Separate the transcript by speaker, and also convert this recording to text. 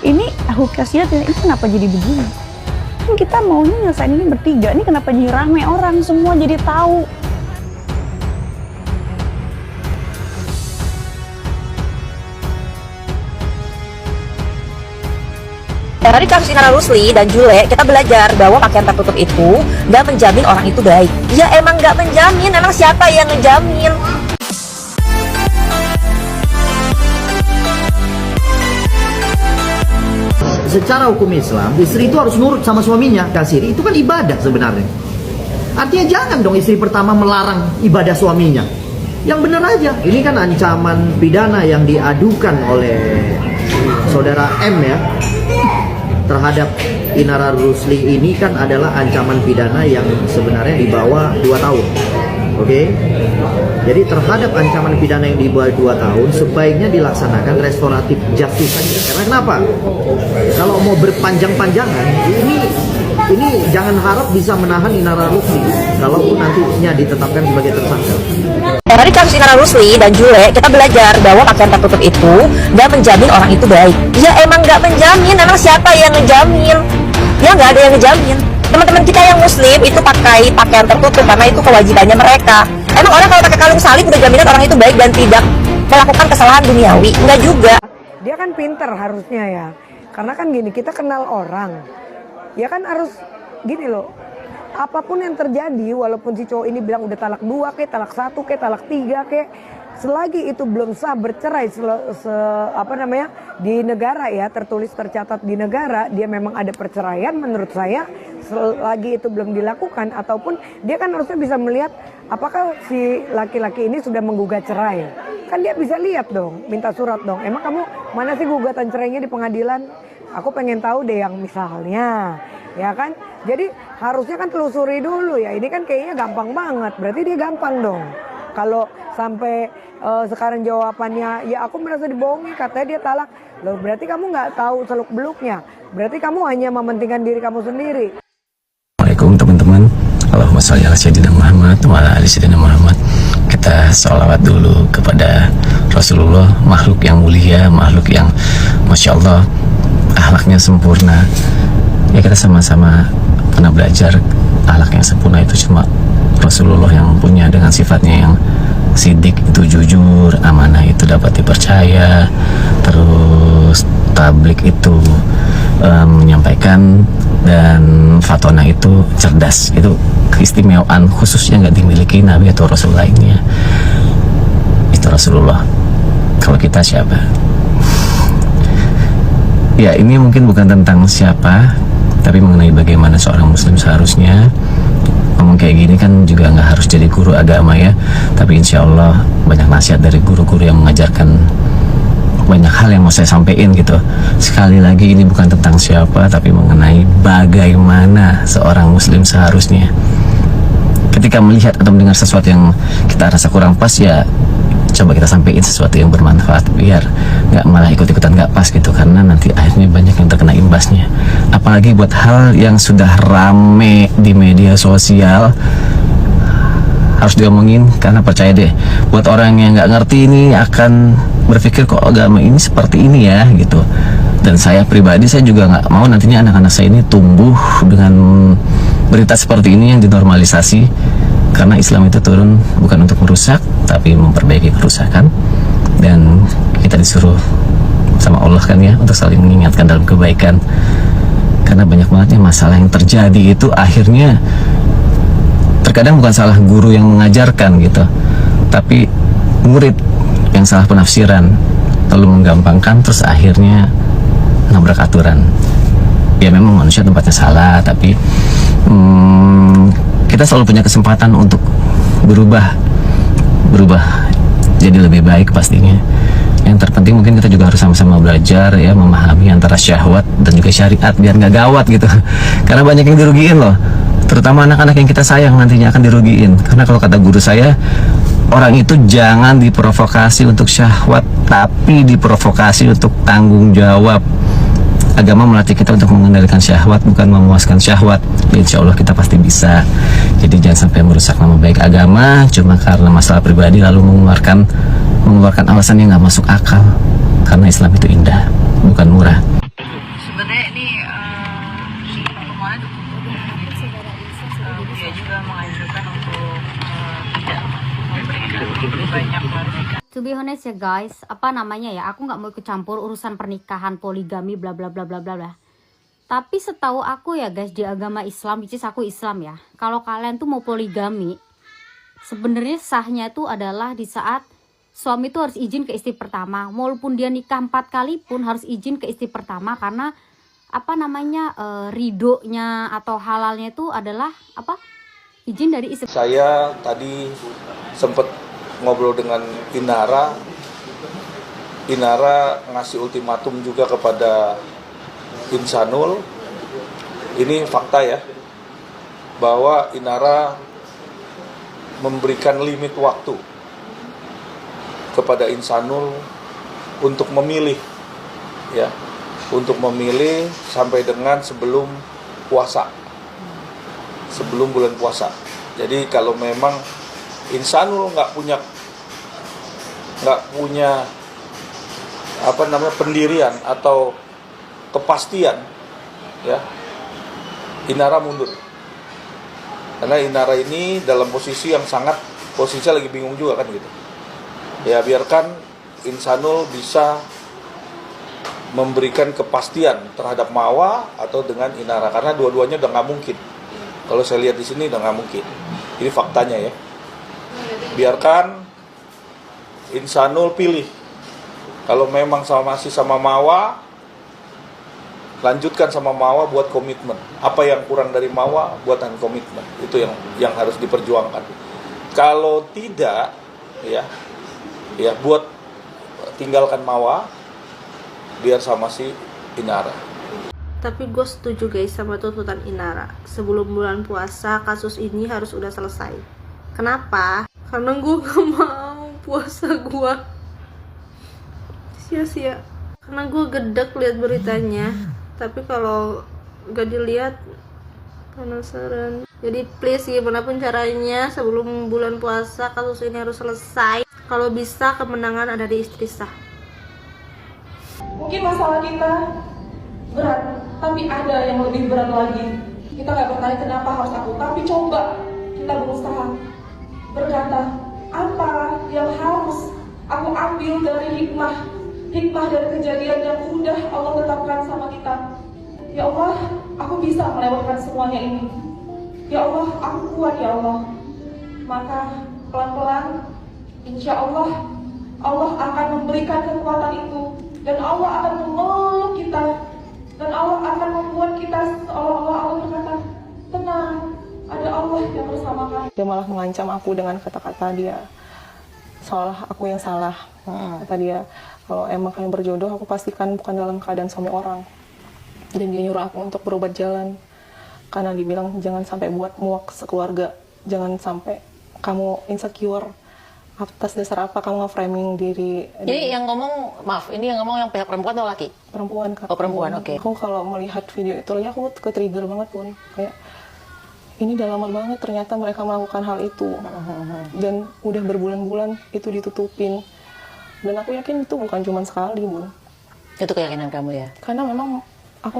Speaker 1: ini Hukasya ini kenapa jadi begini? Kan kita maunya nyelesain ini bertiga, ini kenapa jadi rame orang semua jadi tahu?
Speaker 2: Dari kasus Inara Rusli dan Jule, kita belajar bahwa pakaian tertutup itu nggak menjamin orang itu baik. Ya emang nggak menjamin, emang siapa yang ngejamin?
Speaker 3: Secara hukum Islam, istri itu harus nurut sama suaminya. Kasih itu kan ibadah sebenarnya. Artinya jangan dong istri pertama melarang ibadah suaminya. Yang benar aja. Ini kan ancaman pidana yang diadukan oleh saudara M ya terhadap Inara Rusli ini kan adalah ancaman pidana yang sebenarnya di bawah 2 tahun. Oke? Jadi terhadap ancaman pidana yang di bawah 2 tahun sebaiknya dilaksanakan restoratif justice saja. Karena kenapa? Kalau mau berpanjang-panjangan ini jangan harap bisa menahan Inara Rusli kalaupun nantinya ditetapkan sebagai tersangka.
Speaker 2: Dari kasus Inara Rusli dan Jule, kita belajar bahwa pakaian tertutup itu nggak menjamin orang itu baik. Ya emang nggak menjamin, emang siapa yang ngejamin? Ya nggak ada yang ngejamin. Teman-teman kita yang Muslim itu pakai pakaian tertutup karena itu kewajibannya mereka. Emang orang kalau pakai kalung salib udah jaminan orang itu baik dan tidak melakukan kesalahan duniawi? Enggak juga.
Speaker 4: Dia kan pinter harusnya ya. Karena kan gini, kita kenal orang. Ya kan harus gini loh. Apapun yang terjadi, walaupun si cowok ini bilang udah talak 2 kek, talak 1 kek, talak 3 kek, selagi itu belum sah bercerai di negara ya, tertulis tercatat di negara, dia memang ada perceraian, menurut saya selagi itu belum dilakukan, ataupun dia kan harusnya bisa melihat apakah si laki-laki ini sudah menggugat cerai. Kan dia bisa lihat dong, minta surat dong. Emang kamu mana sih gugatan cerainya di pengadilan? Aku pengen tahu deh yang misalnya, ya kan? Jadi harusnya kan telusuri dulu ya. Ini kan kayaknya gampang banget. Berarti dia gampang dong. Kalau sampai sekarang jawabannya, ya aku merasa dibohongi, katanya dia talak. Loh berarti kamu nggak tahu seluk beluknya. Berarti kamu hanya mementingkan diri kamu sendiri.
Speaker 5: Assalamualaikum teman-teman. Allahumma sholli ala sayyidina Muhammad wa ala ali sayyidina Muhammad. Kita sholawat dulu kepada Rasulullah, makhluk yang mulia, makhluk yang Masya Allah akhlaknya sempurna. Ya kita sama-sama pernah belajar akhlak yang sempurna itu cuma Rasulullah yang punya, dengan sifatnya yang sidik itu jujur, amanah itu dapat dipercaya, terus tablik itu menyampaikan, dan fatona itu cerdas. Itu keistimewaan khususnya nggak dimiliki Nabi atau Rasul lainnya. Itu Rasulullah. Kalau kita siapa? Ya ini mungkin bukan tentang siapa, tapi mengenai bagaimana seorang muslim seharusnya. Ngomong kayak gini kan juga nggak harus jadi guru agama ya, tapi insya Allah banyak nasihat dari guru-guru yang mengajarkan banyak hal yang mau saya sampaikan gitu. Sekali lagi ini bukan tentang siapa, tapi mengenai bagaimana seorang muslim seharusnya ketika melihat atau mendengar sesuatu yang kita rasa kurang pas, ya coba kita sampaikan sesuatu yang bermanfaat biar nggak malah ikut-ikutan nggak pas gitu, karena nanti akhirnya banyak yang terkena imbasnya. Apalagi buat hal yang sudah rame di media sosial harus diomongin, karena percaya deh buat orang yang nggak ngerti ini akan berpikir kok agama ini seperti ini ya gitu. Dan saya pribadi, saya juga nggak mau nantinya anak-anak saya ini tumbuh dengan berita seperti ini yang dinormalisasi, karena Islam itu turun bukan untuk merusak tapi memperbaiki kerusakan. Dan kita disuruh sama Allah kan ya untuk saling mengingatkan dalam kebaikan, karena banyak banget masalah yang terjadi itu akhirnya terkadang bukan salah guru yang mengajarkan gitu, tapi murid yang salah penafsiran, lalu menggampangkan, terus akhirnya nabrak aturan. Ya memang manusia tempatnya salah, tapi kita selalu punya kesempatan untuk berubah jadi lebih baik pastinya. Yang terpenting mungkin kita juga harus sama-sama belajar ya, memahami antara syahwat dan juga syariat biar nggak gawat gitu. Karena banyak yang dirugiin loh, terutama anak-anak yang kita sayang nantinya akan dirugiin. Karena kalau kata guru saya, orang itu jangan diprovokasi untuk syahwat, tapi diprovokasi untuk tanggung jawab. Agama melatih kita untuk mengendalikan syahwat, bukan memuaskan syahwat. Insya Allah kita pasti bisa. Jadi jangan sampai merusak nama baik agama cuma karena masalah pribadi lalu mengeluarkan alasan yang nggak masuk akal. Karena Islam itu indah, bukan murah.
Speaker 6: To be honest ya guys, apa namanya ya, aku nggak mau ikut campur urusan pernikahan, poligami, bla bla bla bla bla bla. Tapi setahu aku ya guys, di agama Islam, which is aku Islam ya, kalau kalian tuh mau poligami, sebenarnya sahnya itu adalah di saat suami tuh harus izin ke istri pertama. Walaupun dia nikah 4 kali pun harus izin ke istri pertama, karena apa namanya, ridhonya atau halalnya itu adalah apa, izin dari istri.
Speaker 7: Saya tadi sempat ngobrol dengan Inara. Inara ngasih ultimatum juga kepada Insanul. Ini fakta ya, bahwa Inara memberikan limit waktu kepada Insanul untuk memilih, ya, untuk memilih sampai dengan sebelum puasa, sebelum bulan puasa. Jadi kalau memang Insanul nggak punya apa namanya pendirian atau kepastian, ya, Inara mundur. Karena Inara ini dalam posisinya lagi bingung juga kan gitu. Ya biarkan Insanul bisa memberikan kepastian terhadap Mawa atau dengan Inara, karena dua-duanya udah nggak mungkin. Kalau saya lihat di sini udah nggak mungkin. Ini faktanya ya. Biarkan Insanul pilih. Kalau memang masih sama Mawa, lanjutkan sama Mawa, buat komitmen. Apa yang kurang dari Mawa, buatan komitmen. Itu yang harus diperjuangkan. Kalau tidak, ya buat tinggalkan Mawa, biar sama si Inara.
Speaker 8: Tapi gue setuju guys sama tuntutan Inara. Sebelum bulan puasa kasus ini harus udah selesai. Kenapa? Karena gue gak mau puasa gue sia-sia. Karena gue gedek lihat beritanya. Tapi kalau gak dilihat, penasaran. Jadi please, gimana pun caranya sebelum bulan puasa kasus ini harus selesai. Kalau bisa kemenangan ada di istri sah.
Speaker 9: Mungkin masalah kita berat, tapi ada yang lebih berat lagi. Kita nggak bertanya kenapa harus aku, tapi coba kita berusaha berkata, apa yang harus aku ambil dari hikmah dari kejadian yang sudah Allah tetapkan sama kita. Ya Allah, aku bisa melewatkan semuanya ini. Ya Allah, aku kuat ya Allah. Maka pelan-pelan, insya Allah, Allah akan memberikan kekuatan itu. Dan Allah akan memeluk kita. Dan Allah akan membuat kita seolah-olah Allah berkata, tenang, ada Allah yang bersama kami.
Speaker 10: Dia malah mengancam aku dengan kata-kata dia, seolah aku yang salah. Kata dia, kalau emang kalian berjodoh, aku pastikan bukan dalam keadaan suami orang. Dan dia nyuruh aku untuk berobat jalan. Karena dibilang jangan sampai buat muak sekeluarga. Jangan sampai kamu insecure. Atas dasar apa kamu nge-framing diri.
Speaker 2: Jadi yang ngomong, maaf, ini yang ngomong yang pihak perempuan atau laki?
Speaker 10: Perempuan, Kak.
Speaker 2: Oh, perempuan, oke.
Speaker 10: Aku kalau melihat video itu lagi, aku ke-trigger banget pun. Kayak, ini udah lama banget ternyata mereka melakukan hal itu. Dan udah berbulan-bulan itu ditutupin. Dan aku yakin itu bukan cuma sekali, Bun.
Speaker 2: Itu keyakinan kamu ya?
Speaker 10: Karena memang aku